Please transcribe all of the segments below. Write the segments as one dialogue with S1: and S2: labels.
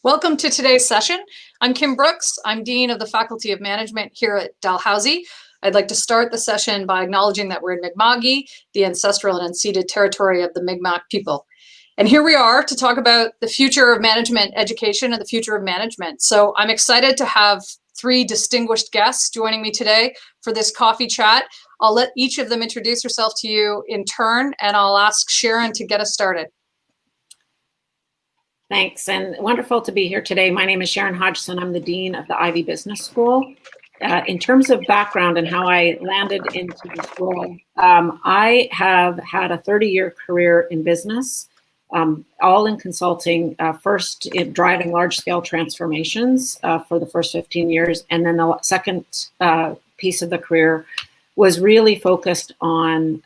S1: Welcome to today's session. I'm Kim Brooks. I'm Dean of the Faculty of Management here at Dalhousie. I'd like to start the session by acknowledging that we're in Mi'kma'ki, the ancestral and unceded territory of the Mi'kmaq people. And here we are to talk about the future of management education and the future of management. So I'm excited to have three distinguished guests joining me today for this coffee chat. I'll let each of them introduce herself to you in turn, and I'll ask Sharon to get us started.
S2: Thanks, and wonderful to be here today. My name is Sharon Hodgson. I'm the Dean of the Ivey Business School. In terms of background and how I landed into this role, I have had a 30-year career in business, all in consulting, first in driving large-scale transformations for the first 15 years, and then the second piece of the career was really focused on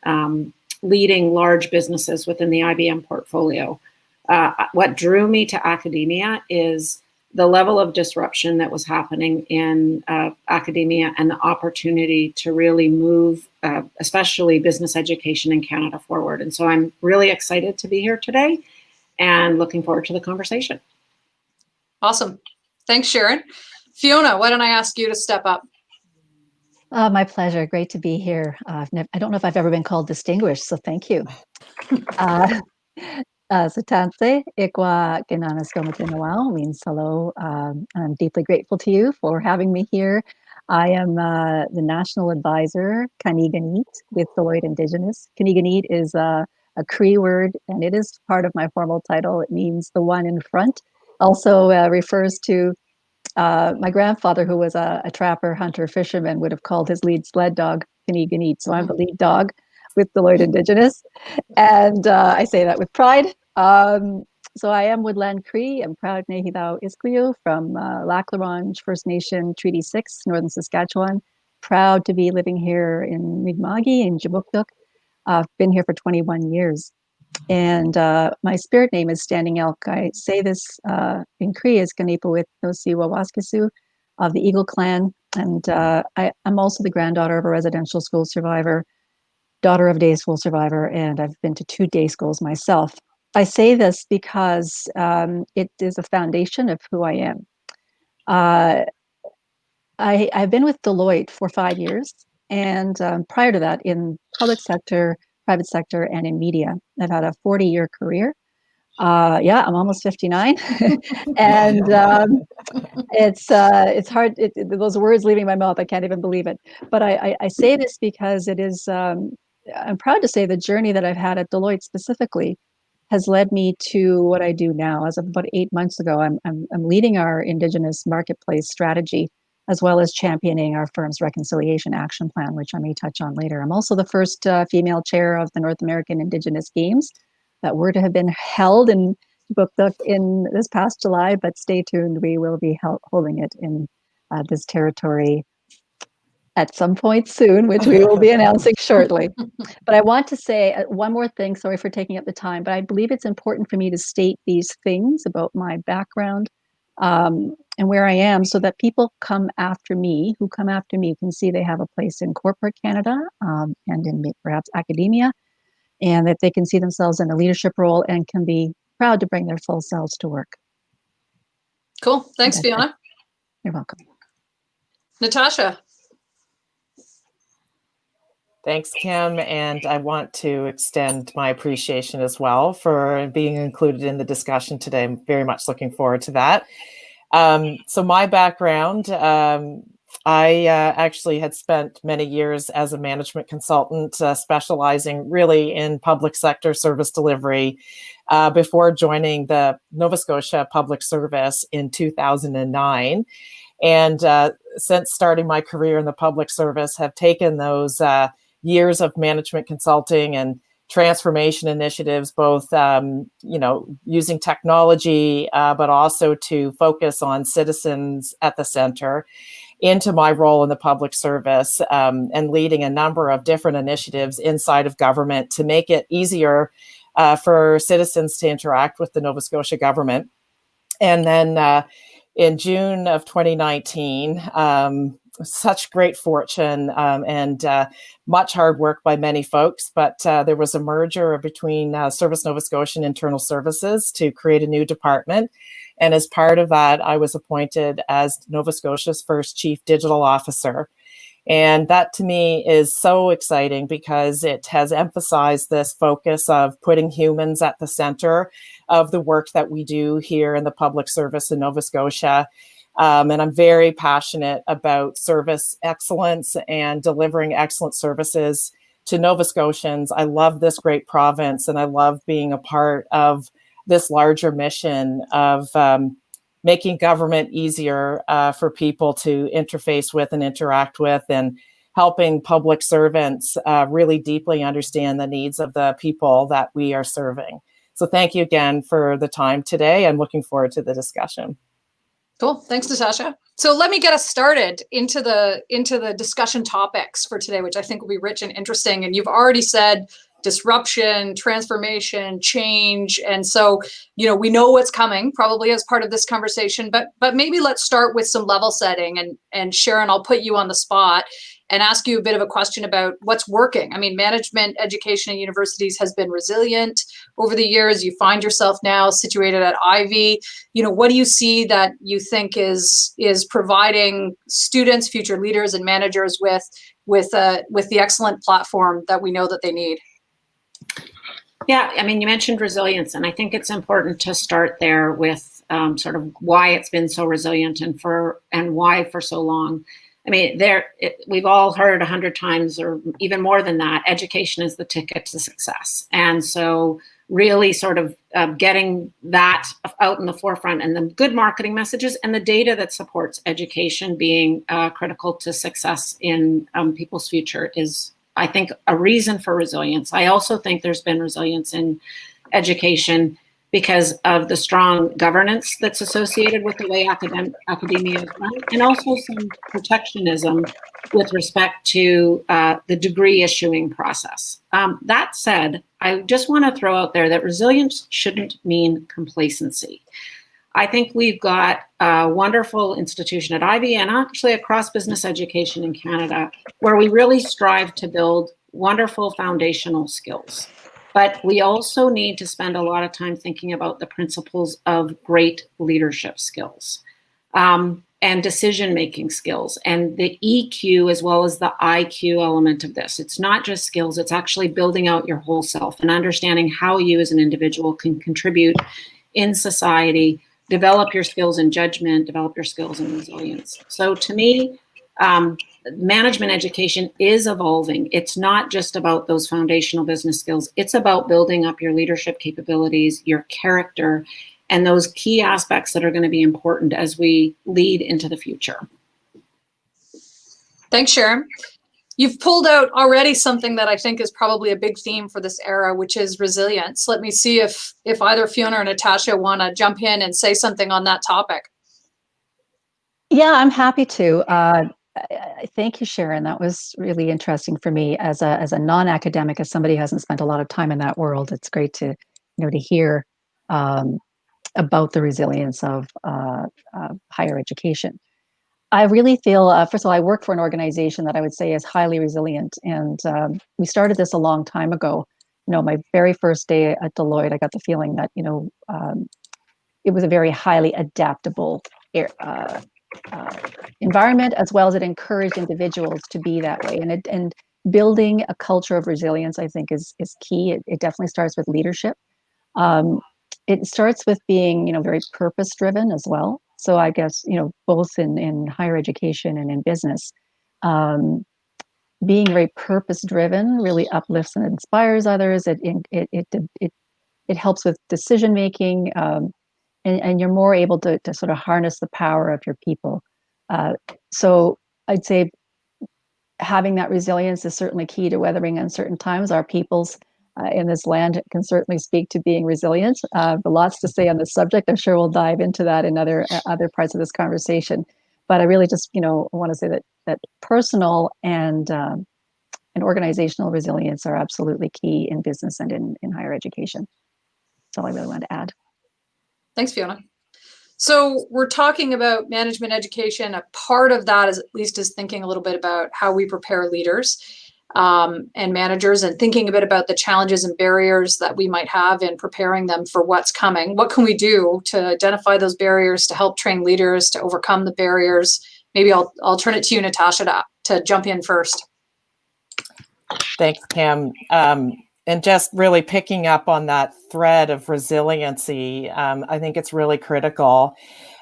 S2: leading large businesses within the IBM portfolio. What drew me to academia is the level of disruption that was happening in academia and the opportunity to really move, especially business education in Canada forward. And so I'm really excited to be here today and looking forward to the conversation.
S1: Awesome. Thanks, Sharon. Fiona, why don't I ask you to step up?
S3: My pleasure. Great to be here. I don't know if I've ever been called distinguished, so thank you. Satanse Ikwa Ginanaskomatinawao means hello. I'm deeply grateful to you for having me here. I am the National Advisor, Kaniganit, with Deloitte Indigenous. Kaniganit is a Cree word, and it is part of my formal title. It means the one in front. Also refers to my grandfather, who was a trapper, hunter, fisherman, would have called his lead sled dog Kaniganit. So I'm the lead dog with Deloitte Indigenous, and I say that with pride. So I am Woodland Cree. I'm proud Nehidao Iskliu from Lac La Ronge First Nation, Treaty 6, Northern Saskatchewan. Proud to be living here in Mi'kma'ki, in Jabukduk. I've been here for 21 years. And my spirit name is Standing Elk. I say this in Cree as Ganipawit Nosi Wawaskisu of the Eagle Clan. And I'm also the granddaughter of a residential school survivor, daughter of a day school survivor, and I've been to 2 day schools myself. I say this because it is a foundation of who I am. I've been with Deloitte for 5 years, and prior to that in public sector, private sector, and in media. I've had a 40-year career. Yeah, I'm almost 59, and it's hard. Those words leaving my mouth, I can't even believe it. But I say this because it is. I'm proud to say the journey that I've had at Deloitte specifically has led me to what I do now. As of about 8 months ago, I'm leading our Indigenous marketplace strategy, as well as championing our firm's reconciliation action plan, which I may touch on later. I'm also the first female chair of the North American Indigenous Games that were to have been held in Jabukduk in this past July, but stay tuned, we will be holding it in this territory at some point soon, which we will be announcing shortly. But I want to say one more thing, sorry for taking up the time, but I believe it's important for me to state these things about my background and where I am, so that people who come after me can see they have a place in corporate Canada and in perhaps academia, and that they can see themselves in a leadership role and can be proud to bring their full selves to work.
S1: Cool. Thanks, Fiona.
S3: You're welcome.
S1: Natasha.
S4: Thanks, Kim, and I want to extend my appreciation as well for being included in the discussion today. I'm very much looking forward to that. So my background, I actually had spent many years as a management consultant, specializing really in public sector service delivery before joining the Nova Scotia Public Service in 2009. And since starting my career in the public service, have taken those years of management consulting and transformation initiatives, both using technology, but also to focus on citizens at the center, into my role in the public service and leading a number of different initiatives inside of government to make it easier for citizens to interact with the Nova Scotia government. And then in June of 2019, such great fortune and much hard work by many folks, but there was a merger between Service Nova Scotia and Internal Services to create a new department. And as part of that, I was appointed as Nova Scotia's first Chief Digital Officer. And that to me is so exciting because it has emphasized this focus of putting humans at the center of the work that we do here in the public service in Nova Scotia. And I'm very passionate about service excellence and delivering excellent services to Nova Scotians. I love this great province, and I love being a part of this larger mission of making government easier for people to interface with and interact with, and helping public servants really deeply understand the needs of the people that we are serving. So thank you again for the time today. I'm looking forward to the discussion.
S1: Cool. Thanks, Natasha. So let me get us started into the discussion topics for today, which I think will be rich and interesting. And you've already said disruption, transformation, change. And so, we know what's coming probably as part of this conversation, but maybe let's start with some level setting. And Sharon, I'll put you on the spot and ask you a bit of a question about what's working. I mean, management education at universities has been resilient over the years. You find yourself now situated at Ivey. What do you see that you think is providing students, future leaders, and managers with the excellent platform that we know that they need?
S2: Yeah, I mean, you mentioned resilience, and I think it's important to start there with sort of why it's been so resilient and why for so long. I mean, we've all heard 100 times or even more than that, education is the ticket to success. And so really sort of getting that out in the forefront, and the good marketing messages and the data that supports education being critical to success in people's future is, I think, a reason for resilience. I also think there's been resilience in education because of the strong governance that's associated with the way academia is run, and also some protectionism with respect to the degree issuing process. That said, I just want to throw out there that resilience shouldn't mean complacency. I think we've got a wonderful institution at Ivey and actually across business education in Canada where we really strive to build wonderful foundational skills. But we also need to spend a lot of time thinking about the principles of great leadership skills and decision-making skills, and the EQ as well as the IQ element of this. It's not just skills, it's actually building out your whole self and understanding how you as an individual can contribute in society, develop your skills in judgment, develop your skills in resilience. So to me, management education is evolving. It's not just about those foundational business skills. It's about building up your leadership capabilities, your character, and those key aspects that are going to be important as we lead into the future.
S1: Thanks, Sharon. You've pulled out already something that I think is probably a big theme for this era, which is resilience. Let me see if either Fiona or Natasha want to jump in and say something on that topic.
S3: Yeah, I'm happy to. Thank you, Sharon. That was really interesting for me as a non-academic, as somebody who hasn't spent a lot of time in that world. It's great to to hear about the resilience of higher education. I really feel, first of all, I work for an organization that I would say is highly resilient, and we started this a long time ago. My very first day at Deloitte, I got the feeling that it was a very highly adaptable environment, as well as it encouraged individuals to be that way. And building a culture of resilience, I think, is key. It definitely starts with leadership. It starts with being, very purpose-driven as well. So I guess, both in higher education and in business, being very purpose-driven really uplifts and inspires others. It helps with decision making. And you're more able to sort of harness the power of your people. So I'd say having that resilience is certainly key to weathering uncertain times. Our peoples in this land can certainly speak to being resilient. But lots to say on this subject. I'm sure we'll dive into that in other parts of this conversation. But I really just want to say that personal and organizational resilience are absolutely key in business and in higher education. That's all I really wanted to add.
S1: Thanks, Fiona. So we're talking about management education. A part of that is at least thinking a little bit about how we prepare leaders. and managers, and thinking a bit about the challenges and barriers that we might have in preparing them for what's coming. What can we do to identify those barriers, to help train leaders to overcome the barriers? Maybe I'll turn it to you, Natasha, to jump in first.
S4: Thanks, Kim. And just really picking up on that thread of resiliency, I think it's really critical.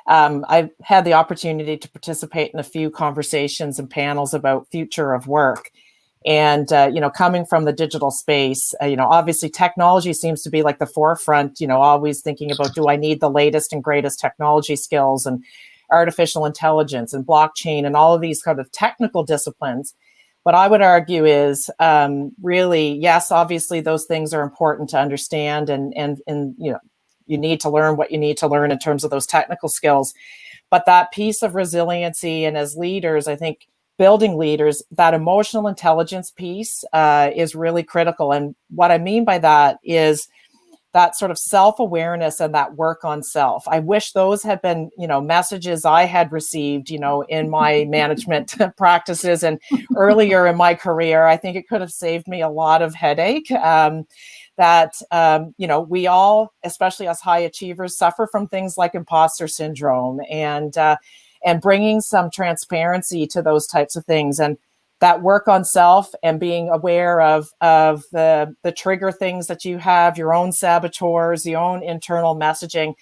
S4: I've had the opportunity to participate in a few conversations and panels about future of work. And, coming from the digital space, obviously technology seems to be like the forefront, always thinking about, do I need the latest and greatest technology skills and artificial intelligence and blockchain and all of these kind of technical disciplines. What I would argue is really, yes, obviously those things are important to understand and you need to learn what you need to learn in terms of those technical skills. But that piece of resiliency, and as leaders, I think building leaders, that emotional intelligence piece is really critical. And what I mean by that is that sort of self-awareness and that work on self. I wish those had been, messages I had received, in my management practices and earlier in my career. I think it could have saved me a lot of headache. We all, especially us high achievers, suffer from things like imposter syndrome, and bringing some transparency to those types of things, and that work on self and being aware of the trigger things that you have, your own saboteurs, your own internal messaging,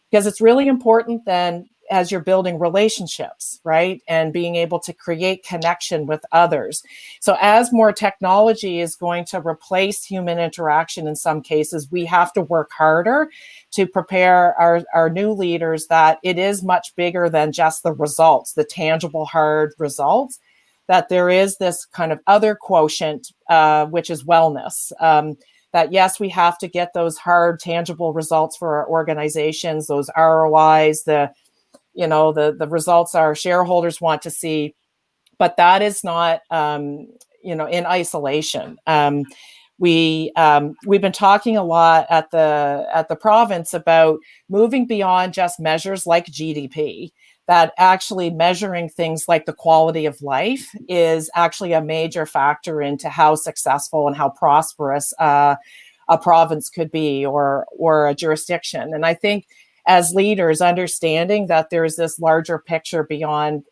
S4: because it's really important then as you're building relationships, right? And being able to create connection with others. So as more technology is going to replace human interaction in some cases, we have to work harder to prepare our new leaders that it is much bigger than just the results, the tangible, hard results, that there is this kind of other quotient, which is wellness. That yes, we have to get those hard, tangible results for our organizations, those ROIs, the results our shareholders want to see, but that is not, in isolation. We've been talking a lot at the province about moving beyond just measures like GDP, that actually measuring things like the quality of life is actually a major factor into how successful and how prosperous a province could be, or a jurisdiction. And I think as leaders, understanding that there's this larger picture beyond,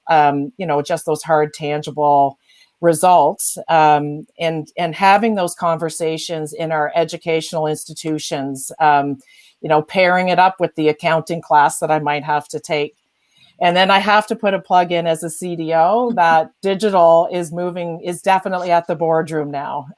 S4: just those hard, tangible results, and having those conversations in our educational institutions, pairing it up with the accounting class that I might have to take. And then I have to put a plug in as a CDO that digital is definitely at the boardroom now.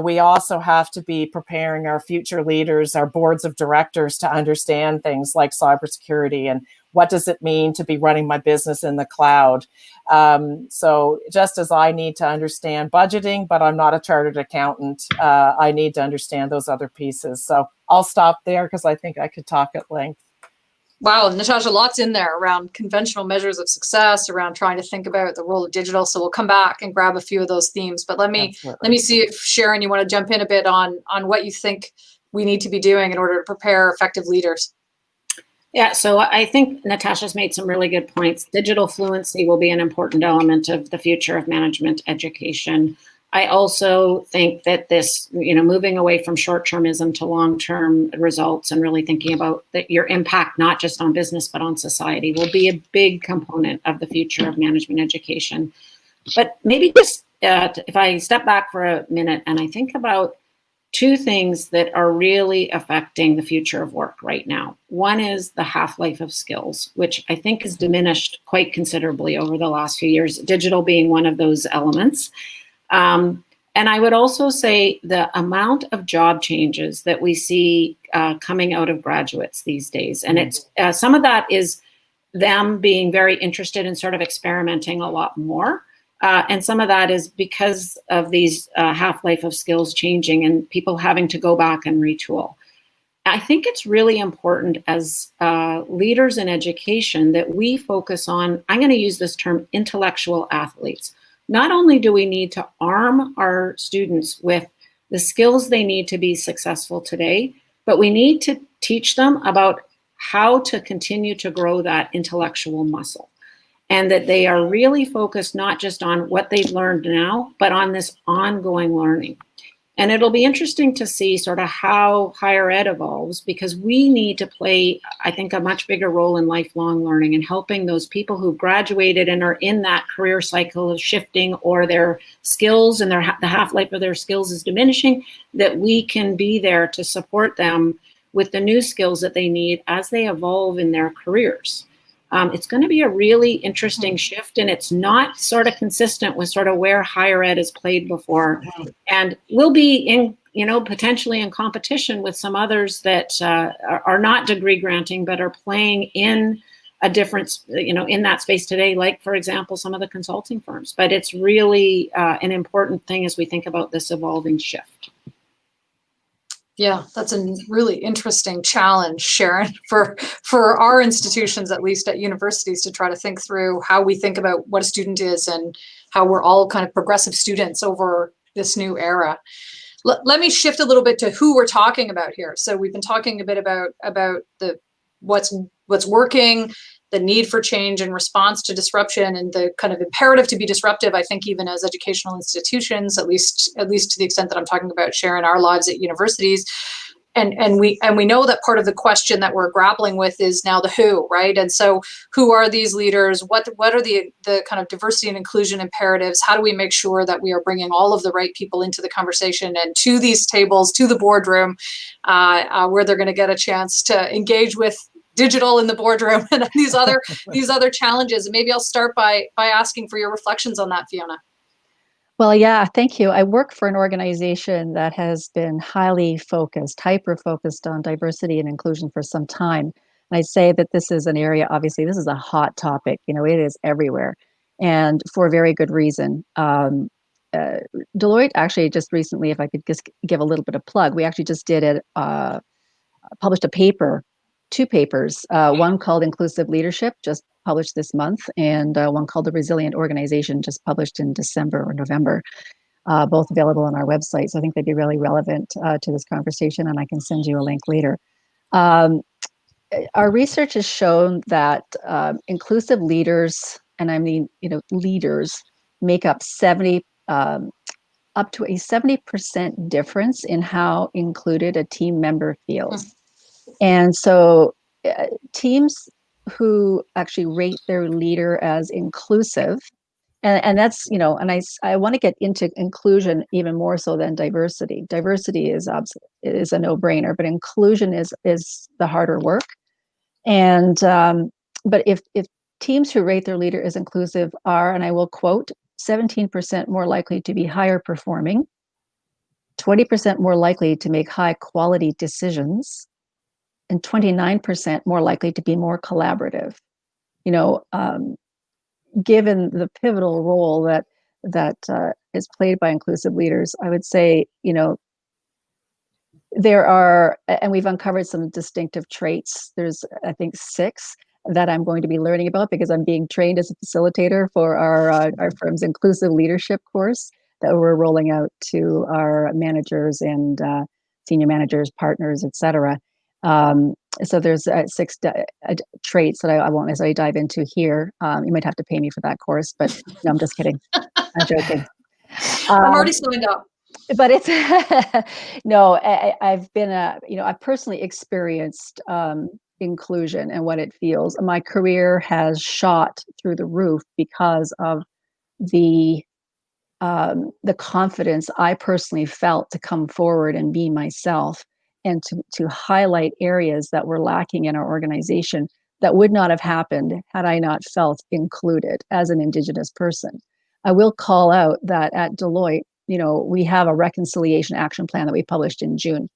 S4: We also have to be preparing our future leaders, our boards of directors, to understand things like cybersecurity and what does it mean to be running my business in the cloud. So just as I need to understand budgeting, but I'm not a chartered accountant, I need to understand those other pieces. So I'll stop there because I think I could talk at length.
S1: Wow, Natasha, lots in there around conventional measures of success, around trying to think about the role of digital. So we'll come back and grab a few of those themes. But let me see if Sharon, you want to jump in a bit on what you think we need to be doing in order to prepare effective leaders.
S2: Yeah, so I think Natasha's made some really good points. Digital fluency will be an important element of the future of management education. I also think that this, moving away from short-termism to long-term results and really thinking about your impact, not just on business, but on society, will be a big component of the future of management education. But maybe just if I step back for a minute and I think about two things that are really affecting the future of work right now. One is the half-life of skills, which I think has diminished quite considerably over the last few years, digital being one of those elements. And I would also say the amount of job changes that we see coming out of graduates these days, and it's some of that is them being very interested in sort of experimenting a lot more. And some of that is because of these half-life of skills changing and people having to go back and retool. I think it's really important as leaders in education that we focus on, I'm going to use this term, intellectual athletes. Not only do we need to arm our students with the skills they need to be successful today, but we need to teach them about how to continue to grow that intellectual muscle. and that they are really focused not just on what they've learned now, but on this ongoing learning. And it'll be interesting to see sort of how higher ed evolves, because we need to play, I think, a much bigger role in lifelong learning and helping those people who've graduated and are in that career cycle of shifting, or their skills and the half-life of their skills is diminishing, that we can be there to support them with the new skills that they need as they evolve in their careers. It's going to be a really interesting shift, and it's not sort of consistent with sort of where higher ed has played before. And we'll be in, potentially in competition with some others that are not degree granting, but are playing in a different, in that space today, like, for example, some of the consulting firms. But it's really an important thing as we think about this evolving shift.
S1: Yeah, that's a really interesting challenge, Sharon, for our institutions, at least at universities, to try to think through how we think about what a student is and how we're all kind of progressive students over this new era. Let me shift a little bit to who we're talking about here. So we've been talking a bit about the what's working, the need for change and response to disruption, and the kind of imperative to be disruptive, I think, even as educational institutions, at least to the extent that I'm talking about, Sharon, our lives at universities. And we know that part of the question that we're grappling with is now the who, right? And so who are these leaders? What are the kind of diversity and inclusion imperatives? How do we make sure that we are bringing all of the right people into the conversation and to these tables, to the boardroom, where they're going to get a chance to engage with digital in the boardroom and these other challenges? And maybe I'll start by asking for your reflections on that, Fiona.
S3: Well, yeah, thank you. I work for an organization that has been highly focused, hyper-focused on diversity and inclusion for some time. And I'd say that this is an area, obviously, this is a hot topic. It is everywhere, and for a very good reason. Deloitte actually just recently, if I could just give a little bit of plug, we actually just published a paper, two papers, one called Inclusive Leadership, just published this month, and one called The Resilient Organization, just published in December or November, both available on our website. So I think they'd be really relevant to this conversation, and I can send you a link later. Our research has shown that inclusive leaders, and I mean, leaders, make up up to a 70% difference in how included a team member feels. And so teams who actually rate their leader as inclusive, and that's, and I want to get into inclusion even more so than diversity. Diversity is a no-brainer, but inclusion is the harder work. And but if teams who rate their leader as inclusive are, and I will quote, 17% more likely to be higher performing, 20% more likely to make high quality decisions, and 29% more likely to be more collaborative. Given the pivotal role that is played by inclusive leaders, I would say, there are, and we've uncovered some distinctive traits. There's, I think, 6 that I'm going to be learning about because I'm being trained as a facilitator for our firm's inclusive leadership course that we're rolling out to our managers and senior managers, partners, et cetera. So there's 6 traits that I won't necessarily dive into here. You might have to pay me for that course, but no, I'm just kidding. I'm joking.
S1: I'm already signed up.
S3: But it's no. I've been I've personally experienced inclusion and what it feels. My career has shot through the roof because of the confidence I personally felt to come forward and be myself, and to highlight areas that were lacking in our organization that would not have happened had I not felt included as an Indigenous person. I will call out that at Deloitte, we have a reconciliation action plan that we published in June.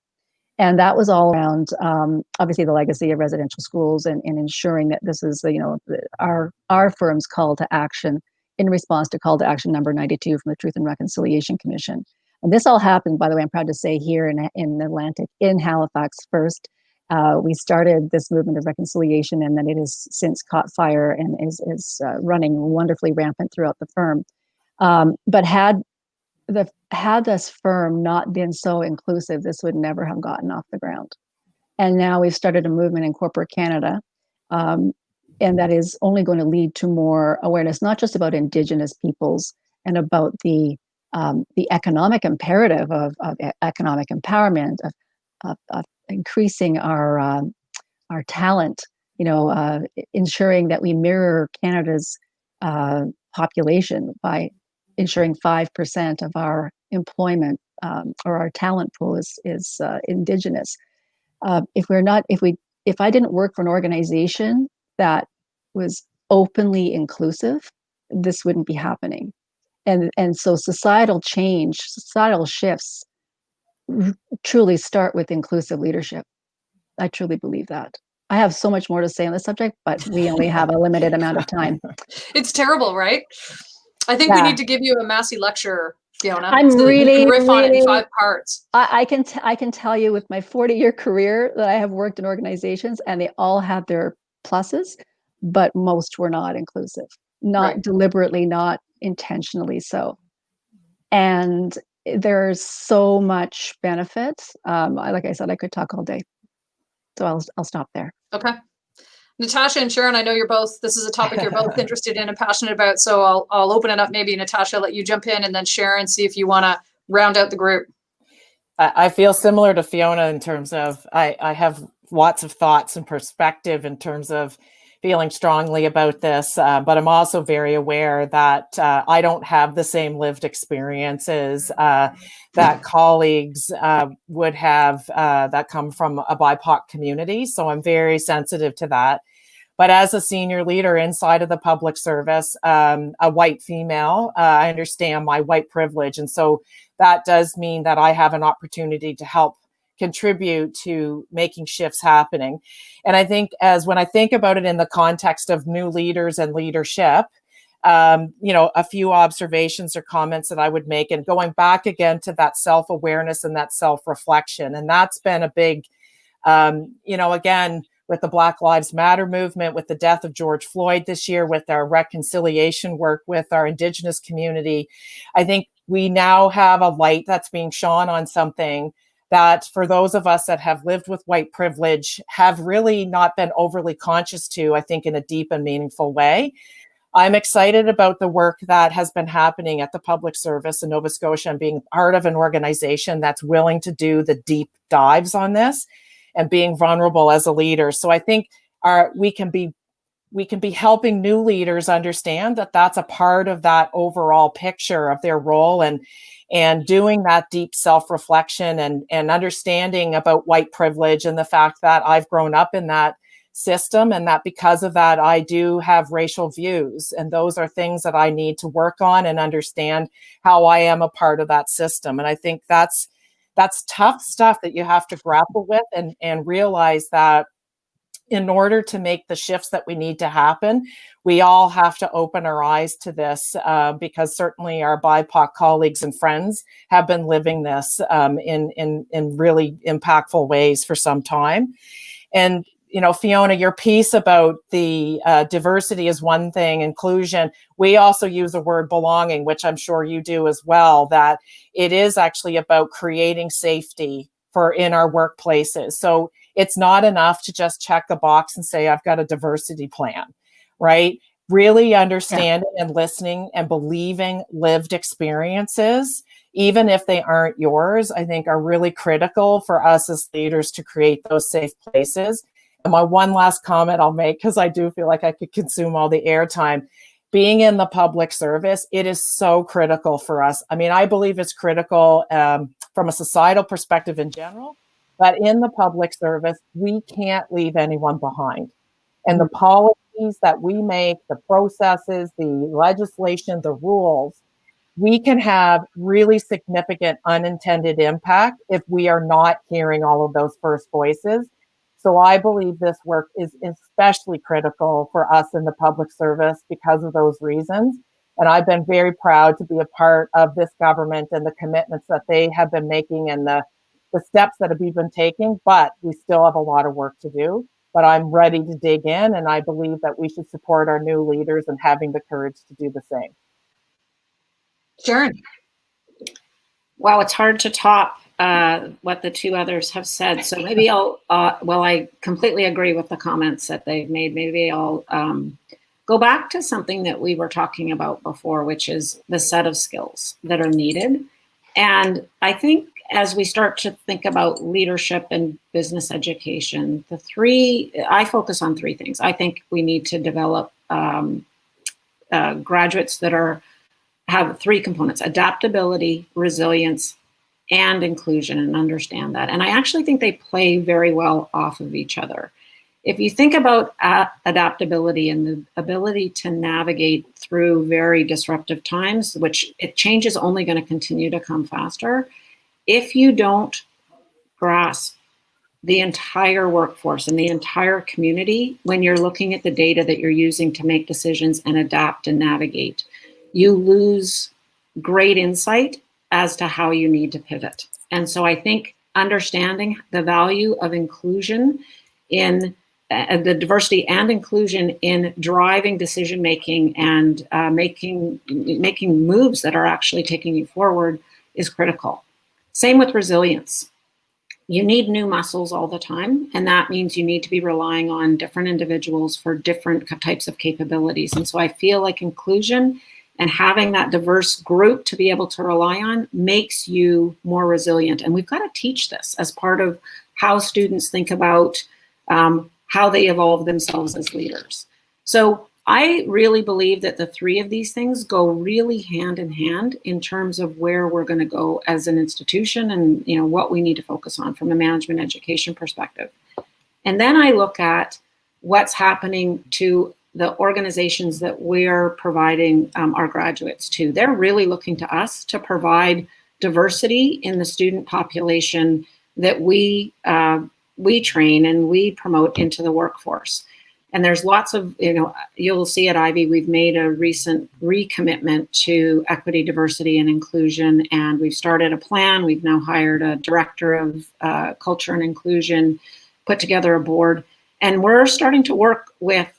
S3: And that was all around, obviously, the legacy of residential schools and ensuring that this is, our firm's call to action in response to call to action number 92 from the Truth and Reconciliation Commission. And this all happened, by the way, I'm proud to say, here in Atlantic, in Halifax first. We started this movement of reconciliation, and then it has since caught fire and is running wonderfully rampant throughout the firm. But had this firm not been so inclusive, this would never have gotten off the ground. And now we've started a movement in corporate Canada. and that is only going to lead to more awareness, not just about Indigenous peoples and about the economic imperative of economic empowerment, of increasing our talent, ensuring that we mirror Canada's population by ensuring 5% of our employment or our talent pool is Indigenous. If I didn't work for an organization that was openly inclusive, this wouldn't be happening. And so societal change, societal shifts truly start with inclusive leadership. I truly believe that. I have so much more to say on this subject, but we only have a limited amount of time.
S1: It's terrible, right? I think we need to give you a Massey lecture, Fiona.
S3: I'm
S1: so that you
S3: really,
S1: can riff on it in
S3: really-
S1: 5 parts.
S3: I can tell you with my 40-year career that I have worked in organizations, and they all had their pluses, but most were not inclusive, not
S1: Right.
S3: deliberately, not intentionally so. And there's so much benefit. Like I said, I could talk all day, so I'll stop there.
S1: Okay. Natasha and Sharon, I know this is a topic you're both interested in and passionate about, so I'll open it up. Maybe Natasha, let you jump in, and then Sharon, see if you want to round out the group.
S4: I feel similar to Fiona in terms of I have lots of thoughts and perspective in terms of feeling strongly about this, but I'm also very aware that I don't have the same lived experiences that colleagues would have that come from a BIPOC community. So I'm very sensitive to that. But as a senior leader inside of the public service, a white female, I understand my white privilege. And so that does mean that I have an opportunity to help contribute to making shifts happening. And I think when I think about it in the context of new leaders and leadership, a few observations or comments that I would make, and going back again to that self-awareness and that self-reflection. And that's been a big, again, with the Black Lives Matter movement, with the death of George Floyd this year, with our reconciliation work with our Indigenous community, I think we now have a light that's being shone on something that for those of us that have lived with white privilege have really not been overly conscious to, I think, in a deep and meaningful way. I'm excited about the work that has been happening at the public service in Nova Scotia and being part of an organization that's willing to do the deep dives on this and being vulnerable as a leader. So I think we can be helping new leaders understand that that's a part of that overall picture of their role, and doing that deep self-reflection and understanding about white privilege and the fact that I've grown up in that system and that because of that, I do have racial views. And those are things that I need to work on and understand how I am a part of that system. And I think that's tough stuff that you have to grapple with and realize that in order to make the shifts that we need to happen, we all have to open our eyes to this because certainly our BIPOC colleagues and friends have been living this in really impactful ways for some time. And Fiona, your piece about the diversity is one thing, inclusion. We also use the word belonging, which I'm sure you do as well, that it is actually about creating safety in our workplaces. So it's not enough to just check a box and say, I've got a diversity plan, right? Really understanding and listening and believing lived experiences, even if they aren't yours, I think are really critical for us as leaders to create those safe places. And my one last comment I'll make, because I do feel like I could consume all the airtime, being in the public service, it is so critical for us. I mean, I believe it's critical from a societal perspective in general, but in the public service, we can't leave anyone behind. And the policies that we make, the processes, the legislation, the rules, we can have really significant unintended impact if we are not hearing all of those first voices. So I believe this work is especially critical for us in the public service because of those reasons. And I've been very proud to be a part of this government and the commitments that they have been making and the steps that we've been taking, but we still have a lot of work to do. But I'm ready to dig in, and I believe that we should support our new leaders in having the courage to do the same.
S1: Sharon.
S2: Wow, it's hard to top what the two others have said. So maybe I'll, well, I completely agree with the comments that they've made. Maybe I'll go back to something that we were talking about before, which is the set of skills that are needed. And I think as we start to think about leadership and business education, I focus on three things. I think we need to develop graduates that have three components: adaptability, resilience, and inclusion, and understand that. And I actually think they play very well off of each other. If you think about adaptability and the ability to navigate through very disruptive times, which change is only going to continue to come faster, if you don't grasp the entire workforce and the entire community when you're looking at the data that you're using to make decisions and adapt and navigate, you lose great insight as to how you need to pivot. And so I think understanding the value of inclusion in the diversity and inclusion in driving decision-making and making moves that are actually taking you forward is critical. Same with resilience. You need new muscles all the time, and that means you need to be relying on different individuals for different types of capabilities. And so I feel like inclusion and having that diverse group to be able to rely on makes you more resilient. And we've got to teach this as part of how students think about how they evolve themselves as leaders. So I really believe that the three of these things go really hand in hand in terms of where we're going to go as an institution and what we need to focus on from a management education perspective. And then I look at what's happening to the organizations that we're providing our graduates to. They're really looking to us to provide diversity in the student population that we train and we promote into the workforce. And there's lots of, you'll see at Ivy, we've made a recent recommitment to equity, diversity, and inclusion. And we've started a plan. We've now hired a director of culture and inclusion, put together a board. And we're starting to work with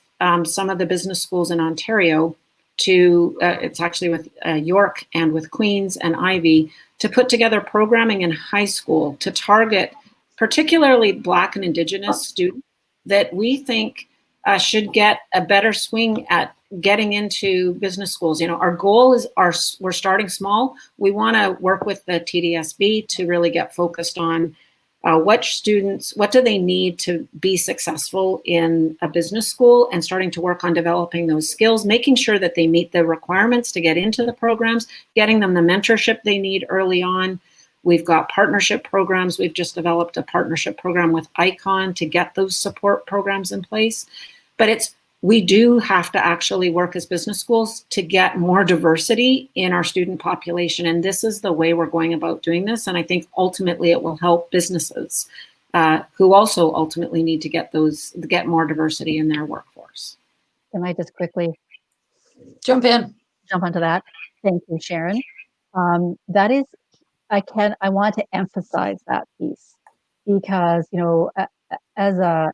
S2: some of the business schools in Ontario it's actually with York and with Queen's and Ivy, to put together programming in high school to target particularly Black and Indigenous students that we think should get a better swing at getting into business schools. Our goal is we're starting small. We want to work with the TDSB to really get focused on what do they need to be successful in a business school, and starting to work on developing those skills, making sure that they meet the requirements to get into the programs, getting them the mentorship they need early on. We've got partnership programs. We've just developed a partnership program with ICON to get those support programs in place. But we do have to actually work as business schools to get more diversity in our student population. And this is the way we're going about doing this. And I think ultimately it will help businesses who also ultimately need to get more diversity in their workforce.
S3: Can I just quickly
S1: Jump
S3: onto that? Thank you, Sharon. That is, I want to emphasize that piece because, as a,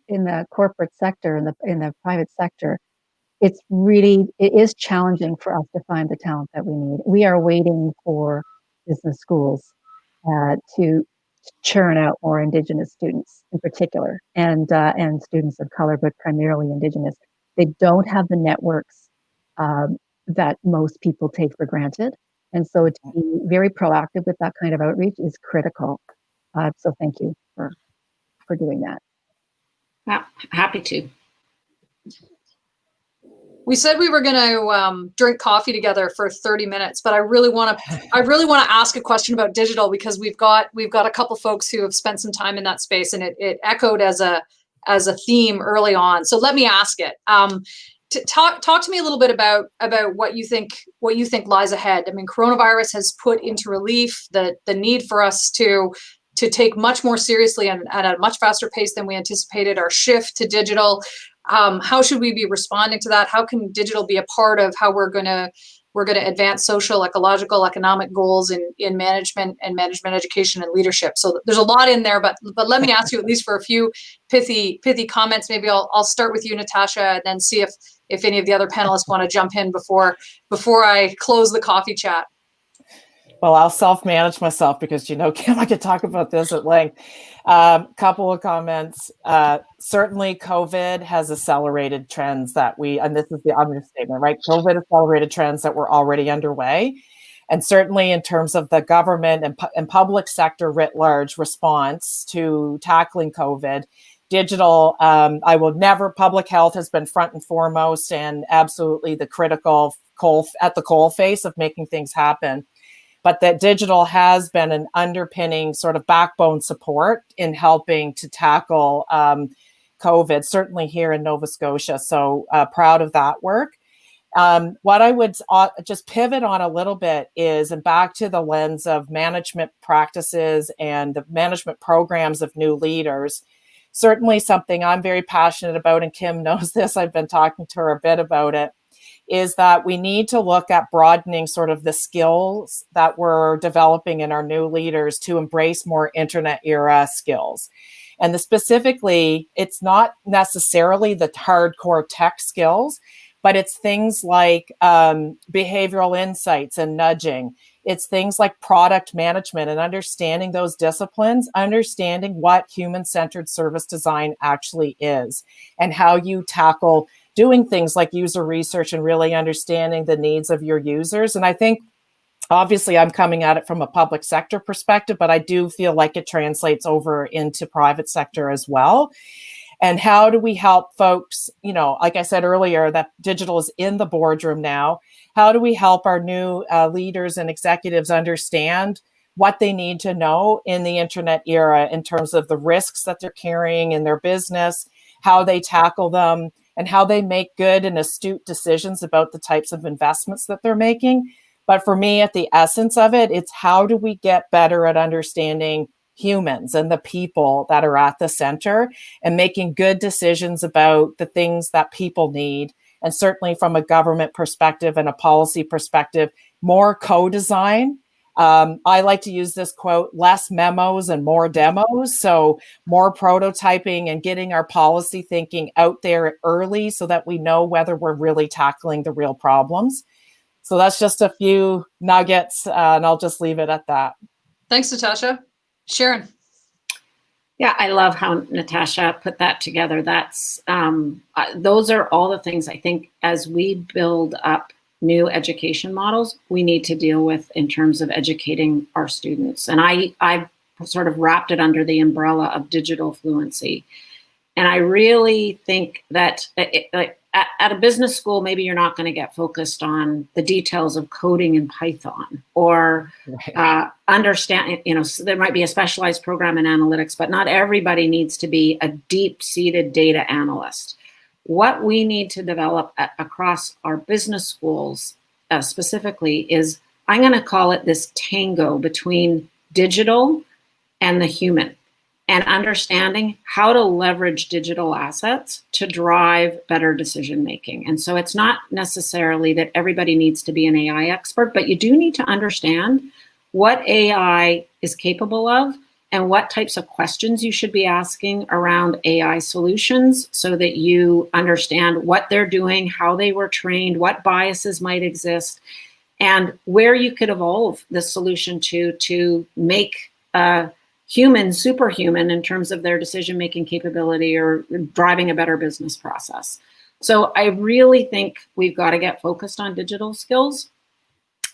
S3: in the corporate sector, in the private sector, it is challenging for us to find the talent that we need. We are waiting for business schools to churn out more Indigenous students in particular, and students of color, but primarily Indigenous. They don't have the networks that most people take for granted. And so to be very proactive with that kind of outreach is critical. So thank you for doing that.
S2: Yeah, happy to.
S1: We said we were going to drink coffee together for 30 minutes, but I really want to ask a question about digital, because we've got a couple folks who have spent some time in that space, and it echoed as a theme early on. So let me ask it. Talk to me a little bit about what you think lies ahead. I mean, coronavirus has put into relief the need for us to take much more seriously and at a much faster pace than we anticipated our shift to digital. How should we be responding to that? How can digital be a part of how we're going to advance social, ecological, economic goals in management and management education and leadership? So there's a lot in there, but let me ask you at least for a few pithy comments. Maybe I'll start with you, Natasha, and then see if any of the other panelists want to jump in before I close the coffee chat.
S4: Well, I'll self-manage myself because, Kim, I could talk about this at length. Couple of comments. Certainly, COVID has accelerated trends and this is the understatement, right? COVID accelerated trends that were already underway. And certainly in terms of the government and public sector writ large response to tackling COVID, digital, public health has been front and foremost and absolutely the critical coal face of making things happen. But that digital has been an underpinning sort of backbone support in helping to tackle COVID, certainly here in Nova Scotia. So proud of that work. What I would just pivot on a little bit is, and back to the lens of management practices and the management programs of new leaders, certainly something I'm very passionate about, and Kim knows this, I've been talking to her a bit about it, is that we need to look at broadening sort of the skills that we're developing in our new leaders to embrace more internet era skills. And specifically, it's not necessarily the hardcore tech skills, but it's things like behavioral insights and nudging. It's things like product management and understanding those disciplines, understanding what human-centered service design actually is, and how you tackle doing things like user research and really understanding the needs of your users. And I think, obviously, I'm coming at it from a public sector perspective, but I do feel like it translates over into private sector as well. And how do we help folks, like I said earlier, that digital is in the boardroom now. How do we help our new leaders and executives understand what they need to know in the internet era in terms of the risks that they're carrying in their business, how they tackle them, and how they make good and astute decisions about the types of investments that they're making. But for me, at the essence of it, it's how do we get better at understanding humans and the people that are at the center and making good decisions about the things that people need. And certainly from a government perspective and a policy perspective, more co-design. I like to use this quote, less memos and more demos. So more prototyping and getting our policy thinking out there early so that we know whether we're really tackling the real problems. So that's just a few nuggets, and I'll just leave it at that.
S1: Thanks, Natasha. Sharon.
S2: Yeah, I love how Natasha put that together. That's those are all the things I think as we build up new education models, we need to deal with in terms of educating our students. And I've sort of wrapped it under the umbrella of digital fluency. And I really think that at a business school, maybe you're not going to get focused on the details of coding in Python or understand, so there might be a specialized program in analytics, but not everybody needs to be a deep-seated data analyst. What we need to develop across our business schools specifically is, I'm going to call it this tango between digital and the human, and understanding how to leverage digital assets to drive better decision making. And so it's not necessarily that everybody needs to be an AI expert, but you do need to understand what AI is capable of and what types of questions you should be asking around AI solutions so that you understand what they're doing, how they were trained, what biases might exist, and where you could evolve the solution to make human superhuman in terms of their decision-making capability or driving a better business process. So I really think we've got to get focused on digital skills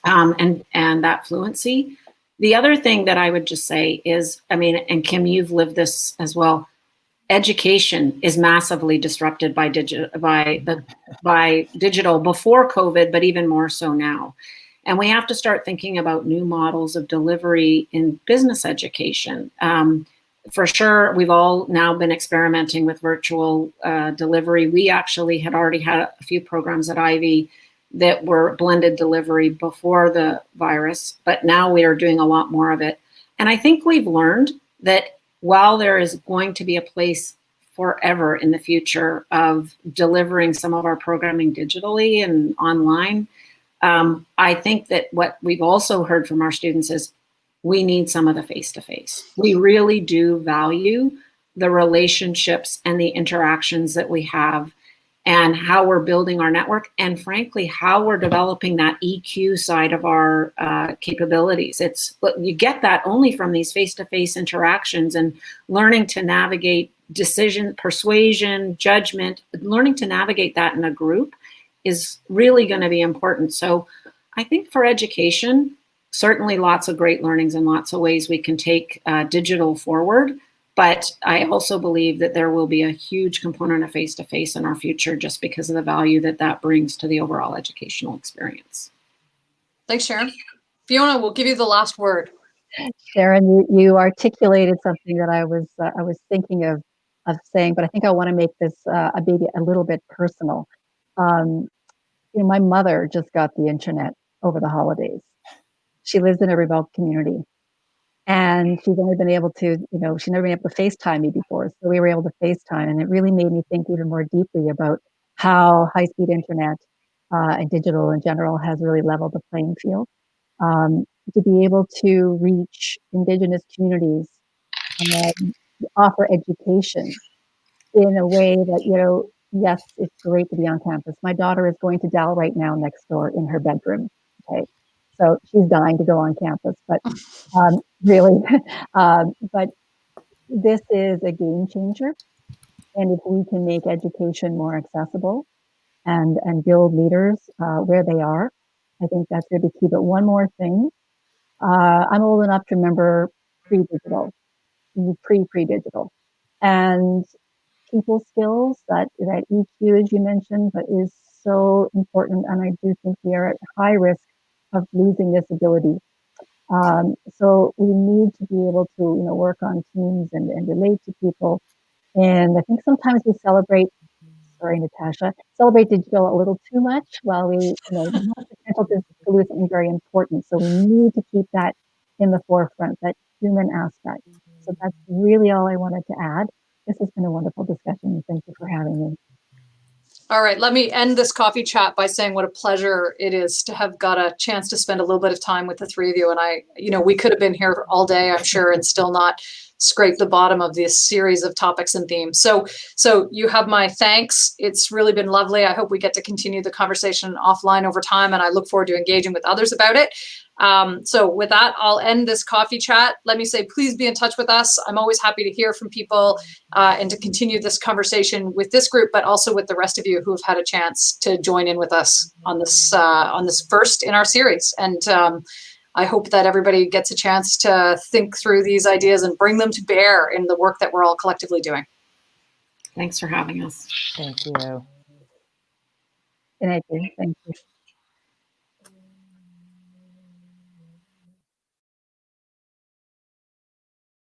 S2: and that fluency. The other thing that I would just say is, and Kim, you've lived this as well, education is massively disrupted by digital before COVID, but even more so now. And we have to start thinking about new models of delivery in business education. For sure, we've all now been experimenting with virtual delivery. We actually had already had a few programs at Ivy that were blended delivery before the virus, but now we are doing a lot more of it. And I think we've learned that while there is going to be a place forever in the future of delivering some of our programming digitally and online, I think that what we've also heard from our students is we need some of the face-to-face. We really do value the relationships and the interactions that we have. and how we're building our network, and frankly, how we're developing that EQ side of our capabilities. You get that only from these face-to-face interactions and learning to navigate decision, persuasion, judgment, learning to navigate that in a group is really going to be important. So I think for education, certainly lots of great learnings and lots of ways we can take digital forward. But I also believe that there will be a huge component of face-to-face in our future just because of the value that that brings to the overall educational experience.
S1: Thanks, Sharon. Fiona, we'll give you the last word.
S3: Sharon, you articulated something that I was thinking of saying, but I think I want to make this a little bit personal. My mother just got the internet over the holidays. She lives in a remote community. And she's only been able to, she's never been able to FaceTime me before. So we were able to FaceTime. And it really made me think even more deeply about how high-speed internet and digital in general has really leveled the playing field. To be able to reach Indigenous communities and offer education in a way that, yes, it's great to be on campus. My daughter is going to Dal right now next door in her bedroom. Okay. So she's dying to go on campus, but really, but this is a game changer. And if we can make education more accessible and build leaders where they are, I think that's really key. But one more thing, I'm old enough to remember pre-digital, pre-digital, and people skills, that EQ, as you mentioned, but is so important. And I do think we are at high risk of losing this ability. So we need to be able to, work on teams and relate to people. And I think sometimes we celebrate digital a little too much while we, have potential to lose something very important. So we need to keep that in the forefront, that human aspect. So that's really all I wanted to add. This has been a wonderful discussion. Thank you for having me.
S1: All right, let me end this coffee chat by saying what a pleasure it is to have got a chance to spend a little bit of time with the three of you. And we could have been here all day, I'm sure, and still not scrape the bottom of this series of topics and themes. So you have my thanks. It's really been lovely. I hope we get to continue the conversation offline over time, and I look forward to engaging with others about it. So with that, I'll end this coffee chat. Let me say, please be in touch with us. I'm always happy to hear from people and to continue this conversation with this group, but also with the rest of you who have had a chance to join in with us on this first in our series. And I hope that everybody gets a chance to think through these ideas and bring them to bear in the work that we're all collectively doing.
S2: Thanks for having us.
S4: Thank you.
S3: Good night, dear. Thank you.